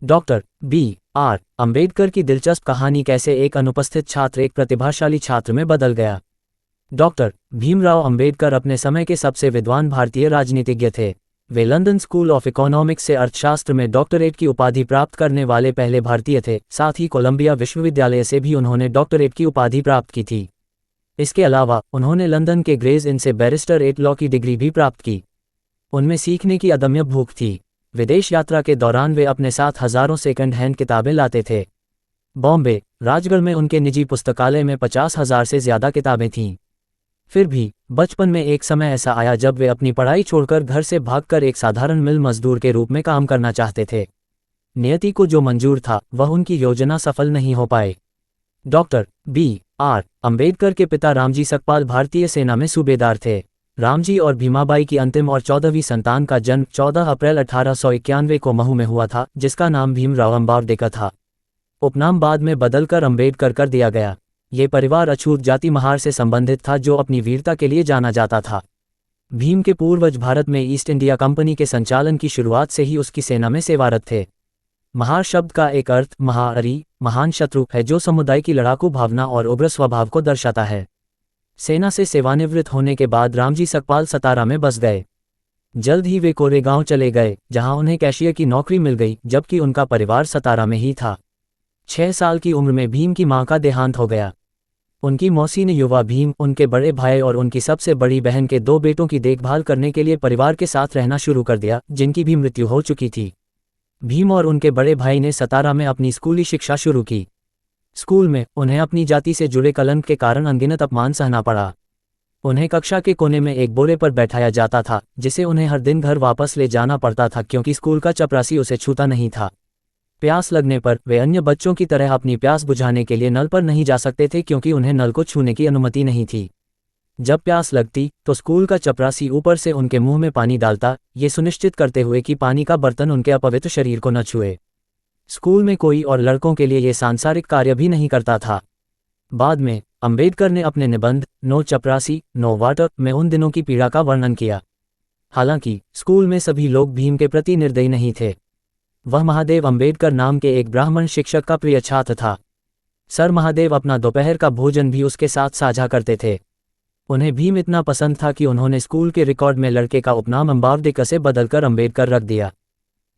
Doctor B are Ambedkar की दिलचस्प कहानी कैसे एक अनुपस्थित छात्र एक प्रतिभाशाली छात्र में बदल गया। डॉक्टर भीमराव अंबेडकर अपने समय के सबसे विद्वान भारतीय राजनीतिज्ञ थे। वे लंदन स्कूल ऑफ इकोनॉमिक्स से अर्थशास्त्र में डॉक्टरेट की उपाधि प्राप्त करने वाले पहले भारतीय थे। साथ ही कोलंबिया विश्वविद्यालय से भी उन्होंने डॉक्टरेट की उपाधि प्राप्त की थी। इसके अलावा उन्होंने लंदन के ग्रेज इन से बैरिस्टर एट लॉ की डिग्री भी प्राप्त की। उनमें सीखने की अदम्य भूख थी। विदेश यात्रा के दौरान वे अपने साथ हजारों सेकंड हैंड किताबें लाते थे। बॉम्बे, राजगढ़ में उनके निजी पुस्तकालय में 50,000 से ज्यादा किताबें थीं। फिर भी बचपन में एक समय ऐसा आया जब वे अपनी पढ़ाई छोड़कर घर से भागकर एक साधारण मिल मजदूर के रूप में काम करना चाहते थे। नियति को जो मंजूर था वह उनकी योजना सफल नहीं हो पाए। डॉक्टर बी आर अंबेडकर के पिता रामजी सकपाल भारतीय सेना में सूबेदार थे। रामजी और भीमाबाई की अंतिम और 14वीं संतान का जन्म 14 अप्रैल 1891 को महू में हुआ था, जिसका नाम भीमराव अंबेडकर था। उपनाम बाद में बदलकर अंबेडकर कर दिया गया। ये परिवार अछूत जाति महार से संबंधित था जो अपनी वीरता के लिए जाना जाता था। भीम के पूर्वज भारत में ईस्ट इंडिया कंपनी के संचालन की शुरुआत से ही उसकी सेना में सेवारत थे। महार शब्द का एक अर्थ महाअरी, महान शत्रु है, जो समुदाय की लड़ाकू भावना और उग्र स्वभाव को दर्शाता है। सेना से सेवानिवृत्त होने के बाद रामजी सकपाल सतारा में बस गए। जल्द ही वे कोरेगांव चले गए, जहां उन्हें कैशियर की नौकरी मिल गई, जबकि उनका परिवार सतारा में ही था। 6 साल की उम्र में भीम की मां का देहांत हो गया। उनकी मौसी ने युवा भीम, उनके बड़े भाई और उनकी सबसे बड़ी बहन के 2 बेटों की देखभाल करने के लिए परिवार के साथ रहना शुरू कर दिया, जिनकी भी मृत्यु हो चुकी थी। भीम और उनके बड़े भाई ने सतारा में अपनी स्कूली शिक्षा शुरू की। स्कूल में उन्हें अपनी जाति से जुड़े कलंक के कारण अनगिनत अपमान सहना पड़ा। उन्हें कक्षा के कोने में एक बोरे पर बैठाया जाता था, जिसे उन्हें हर दिन घर वापस ले जाना पड़ता था, क्योंकि स्कूल का चपरासी उसे छूता नहीं था। प्यास लगने पर वे अन्य बच्चों की तरह अपनी प्यास बुझाने के लिए नल पर नहीं जा सकते थे, क्योंकि उन्हें नल को छूने की अनुमति नहीं थी। जब प्यास लगती तो स्कूल का चपरासी ऊपर से उनके मुंह में पानी डालता, ये सुनिश्चित करते हुए कि पानी का बर्तन उनके अपवित्र शरीर को न छुए। स्कूल में कोई और लड़कों के लिए ये सांसारिक कार्य भी नहीं करता था। बाद में अंबेडकर ने अपने निबंध नो चपरासी नो वाटर में उन दिनों की पीड़ा का वर्णन किया। हालांकि स्कूल में सभी लोग भीम के प्रति निर्दयी नहीं थे। वह महादेव अंबेडकर नाम के एक ब्राह्मण शिक्षक का प्रिय छात्र था। सर महादेव अपना दोपहर का भोजन भी उसके साथ साझा करते थे। उन्हें भीम इतना पसंद था कि उन्होंने स्कूल के रिकॉर्ड में लड़के का उपनाम अंबेडकर से बदलकर अंबेडकर रख दिया।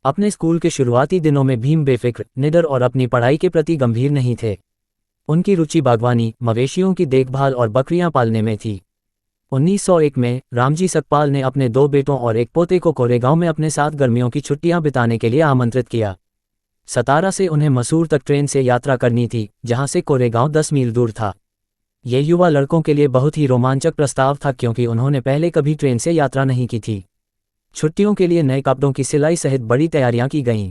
अपने स्कूल के शुरुआती दिनों में भीम बेफिक्र, निडर और अपनी पढ़ाई के प्रति गंभीर नहीं थे। उनकी रुचि बागवानी, मवेशियों की देखभाल और बकरियां पालने में थी। 1901 में रामजी सकपाल ने अपने 2 बेटों और एक पोते को कोरेगांव में अपने साथ गर्मियों की छुट्टियां बिताने के लिए आमंत्रित किया। सतारा से उन्हें मसूर तक ट्रेन से यात्रा करनी थी, जहां से कोरेगांव 10 मील दूर था। ये युवा लड़कों के लिए बहुत ही रोमांचक प्रस्ताव था, क्योंकि उन्होंने पहले कभी ट्रेन से यात्रा नहीं की थी। छुट्टियों के लिए नए कपड़ों की सिलाई सहित बड़ी तैयारियां की गईं।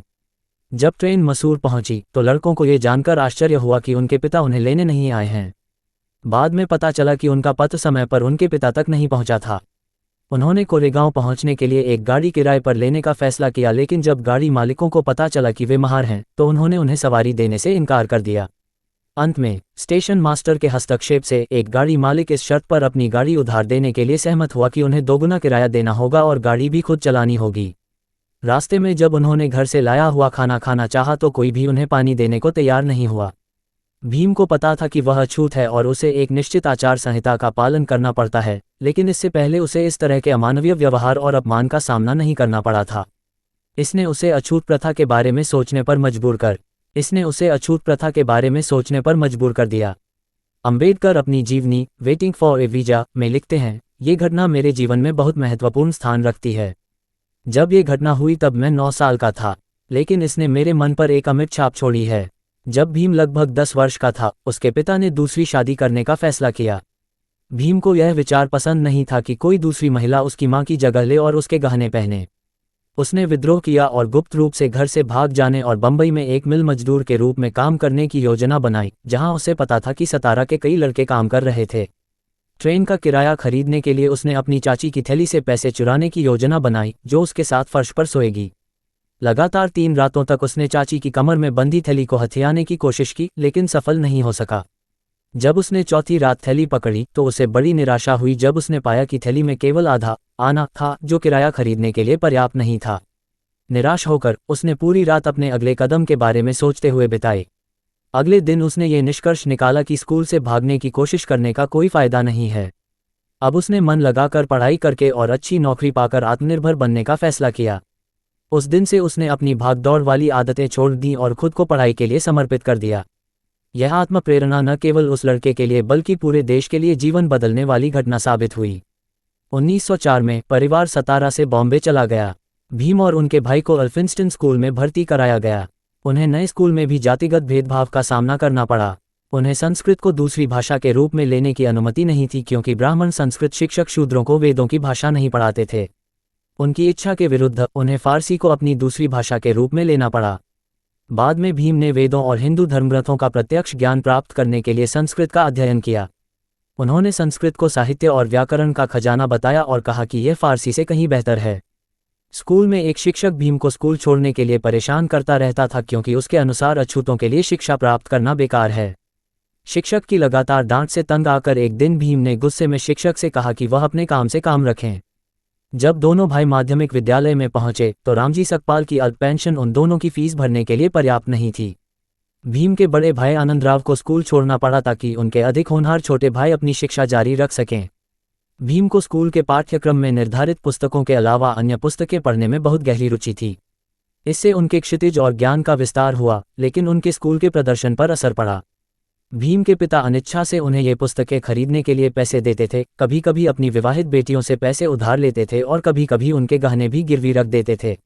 जब ट्रेन मसूर पहुंची तो लड़कों को ये जानकर आश्चर्य हुआ कि उनके पिता उन्हें लेने नहीं आए हैं। बाद में पता चला कि उनका पत्र समय पर उनके पिता तक नहीं पहुंचा था। उन्होंने कोरेगांव पहुंचने के लिए एक गाड़ी किराए पर लेने का फैसला किया, लेकिन जब गाड़ी मालिकों को पता चला कि वे महार हैं तो उन्होंने उन्हें सवारी देने से इनकार कर दिया। अंत में स्टेशन मास्टर के हस्तक्षेप से एक गाड़ी मालिक इस शर्त पर अपनी गाड़ी उधार देने के लिए सहमत हुआ कि उन्हें दोगुना किराया देना होगा और गाड़ी भी खुद चलानी होगी। रास्ते में जब उन्होंने घर से लाया हुआ खाना खाना चाहा तो कोई भी उन्हें पानी देने को तैयार नहीं हुआ। भीम को पता था कि वह अछूत है और उसे एक निश्चित आचार संहिता का पालन करना पड़ता है, लेकिन इससे पहले उसे इस तरह के अमानवीय व्यवहार और अपमान का सामना नहीं करना पड़ा था। इसने उसे अछूत प्रथा के बारे में सोचने पर मजबूर कर दिया। अंबेडकर अपनी जीवनी वेटिंग फॉर ए वीजा में लिखते हैं, ये घटना मेरे जीवन में बहुत महत्वपूर्ण स्थान रखती है। जब ये घटना हुई तब मैं 9 साल का था, लेकिन इसने मेरे मन पर एक अमिट छाप छोड़ी है। जब भीम लगभग 10 वर्ष का था, उसके पिता ने दूसरी शादी करने का फैसला किया। भीम को यह विचार पसंद नहीं था कि कोई दूसरी महिला उसकी मां की जगह ले और उसके गहने पहने। उसने विद्रोह किया और गुप्त रूप से घर से भाग जाने और बंबई में एक मिल मजदूर के रूप में काम करने की योजना बनाई, जहां उसे पता था कि सतारा के कई लड़के काम कर रहे थे। ट्रेन का किराया खरीदने के लिए उसने अपनी चाची की थैली से पैसे चुराने की योजना बनाई, जो उसके साथ फर्श पर सोएगी। लगातार 3 रातों तक उसने चाची की कमर में बंधी थैली को हथियाने की कोशिश की, लेकिन सफल नहीं हो सका। जब उसने चौथी रात थैली पकड़ी तो उसे बड़ी निराशा हुई जब उसने पाया कि थैली में केवल आधा आना था, जो किराया खरीदने के लिए पर्याप्त नहीं था। निराश होकर उसने पूरी रात अपने अगले कदम के बारे में सोचते हुए बिताई। अगले दिन उसने ये निष्कर्ष निकाला कि स्कूल से भागने की कोशिश करने का कोई फायदा नहीं है। अब उसने मन लगाकर पढ़ाई करके और अच्छी नौकरी पाकर आत्मनिर्भर बनने का फैसला किया। उस दिन से उसने अपनी भागदौड़ वाली आदतें छोड़ दी और खुद को पढ़ाई के लिए समर्पित कर दिया। यह आत्मप्रेरणा न केवल उस लड़के के लिए बल्कि पूरे देश के लिए जीवन बदलने वाली घटना साबित हुई। 1904 में परिवार सतारा से बॉम्बे चला गया। भीम और उनके भाई को अल्फिंस्टन स्कूल में भर्ती कराया गया। उन्हें नए स्कूल में भी जातिगत भेदभाव का सामना करना पड़ा। उन्हें संस्कृत को दूसरी भाषा के रूप में लेने की अनुमति नहीं थी क्योंकि ब्राह्मण संस्कृत शिक्षक शूद्रों को वेदों की भाषा नहीं पढ़ाते थे। उनकी इच्छा के विरुद्ध उन्हें फारसी को अपनी दूसरी भाषा के रूप में लेना पड़ा। बाद में भीम ने वेदों और हिंदू धर्मग्रंथों का प्रत्यक्ष ज्ञान प्राप्त करने के लिए संस्कृत का अध्ययन किया। उन्होंने संस्कृत को साहित्य और व्याकरण का खजाना बताया और कहा कि यह फारसी से कहीं बेहतर है। स्कूल में एक शिक्षक भीम को स्कूल छोड़ने के लिए परेशान करता रहता था क्योंकि उसके अनुसार अछूतों के लिए शिक्षा प्राप्त करना बेकार है। शिक्षक की लगातार डांट से तंग आकर एक दिन भीम ने गुस्से में शिक्षक से कहा कि वह अपने काम से काम रखें। जब दोनों भाई माध्यमिक विद्यालय में पहुंचे तो रामजी सकपाल की अल्प पेंशन उन दोनों की फीस भरने के लिए पर्याप्त नहीं थी। भीम के बड़े भाई आनंदराव को स्कूल छोड़ना पड़ा ताकि उनके अधिक होनहार छोटे भाई अपनी शिक्षा जारी रख सकें। भीम को स्कूल के पाठ्यक्रम में निर्धारित पुस्तकों के अलावा अन्य पुस्तकें पढ़ने में बहुत गहरी रुचि थी। इससे उनके क्षितिज और ज्ञान का विस्तार हुआ, लेकिन उनके स्कूल के प्रदर्शन पर असर पड़ा। भीम के पिता अनिच्छा से उन्हें ये पुस्तकें खरीदने के लिए पैसे देते थे, कभी कभी अपनी विवाहित बेटियों से पैसे उधार लेते थे और कभी कभी उनके गहने भी गिरवी रख देते थे।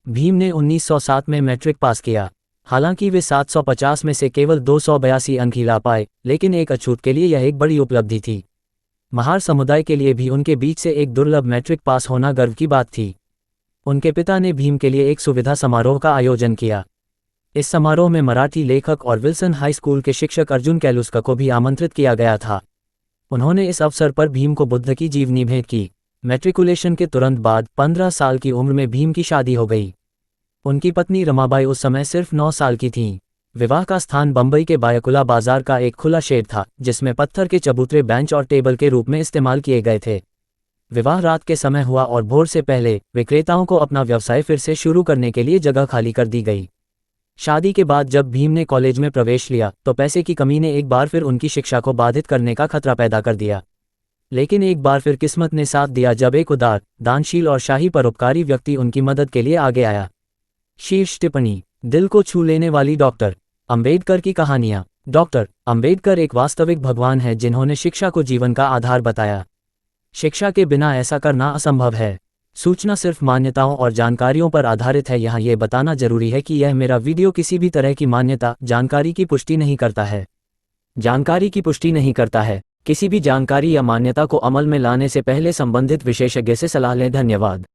भीम ने 1907 में मैट्रिक पास किया। हालांकि वे 750 में से केवल 282 अंक ही ला पाए, लेकिन एक अछूत के लिए यह एक बड़ी उपलब्धि थी। महार समुदाय के लिए भी उनके बीच से एक दुर्लभ मैट्रिक पास होना गर्व की बात थी। उनके पिता ने भीम के लिए एक सुविधा समारोह का आयोजन किया। इस समारोह में मराठी लेखक और विल्सन हाई स्कूल के शिक्षक अर्जुन कैलुस्का को भी आमंत्रित किया गया था। उन्होंने इस अवसर पर भीम को बुद्ध की जीवनी भेंट की। मैट्रिकुलेशन के तुरंत बाद 15 साल की उम्र में भीम की शादी हो गई। उनकी पत्नी रमाबाई उस समय सिर्फ 9 साल की थीं। विवाह का स्थान बंबई के बायकुला बाजार का एक खुला शेड था, जिसमें पत्थर के चबूतरे बेंच और टेबल के रूप में इस्तेमाल किए गए थे। विवाह रात के समय हुआ और भोर से पहले विक्रेताओं को अपना व्यवसाय फिर से शुरू करने के लिए जगह खाली कर दी गई। शादी के बाद जब भीम ने कॉलेज में प्रवेश लिया तो पैसे की कमी ने एक बार फिर उनकी शिक्षा को बाधित करने का खतरा पैदा कर दिया। लेकिन एक बार फिर किस्मत ने साथ दिया जब एक उदार, दानशील और शाही परोपकारी व्यक्ति उनकी मदद के लिए आगे आया। शीर्ष टिप्पणी: दिल को छू लेने वाली डॉक्टर अंबेडकर की कहानियां। डॉक्टर अंबेडकर एक वास्तविक भगवान है जिन्होंने शिक्षा को जीवन का आधार बताया। शिक्षा के बिना ऐसा करना असंभव है। सूचना सिर्फ मान्यताओं और जानकारियों पर आधारित है। यहाँ ये बताना जरूरी है कि यह मेरा वीडियो किसी भी तरह की मान्यता, जानकारी की पुष्टि नहीं करता है। जानकारी की पुष्टि नहीं करता है। किसी भी जानकारी या मान्यता को अमल में लाने से पहले संबंधित विशेषज्ञ से सलाह लें। धन्यवाद।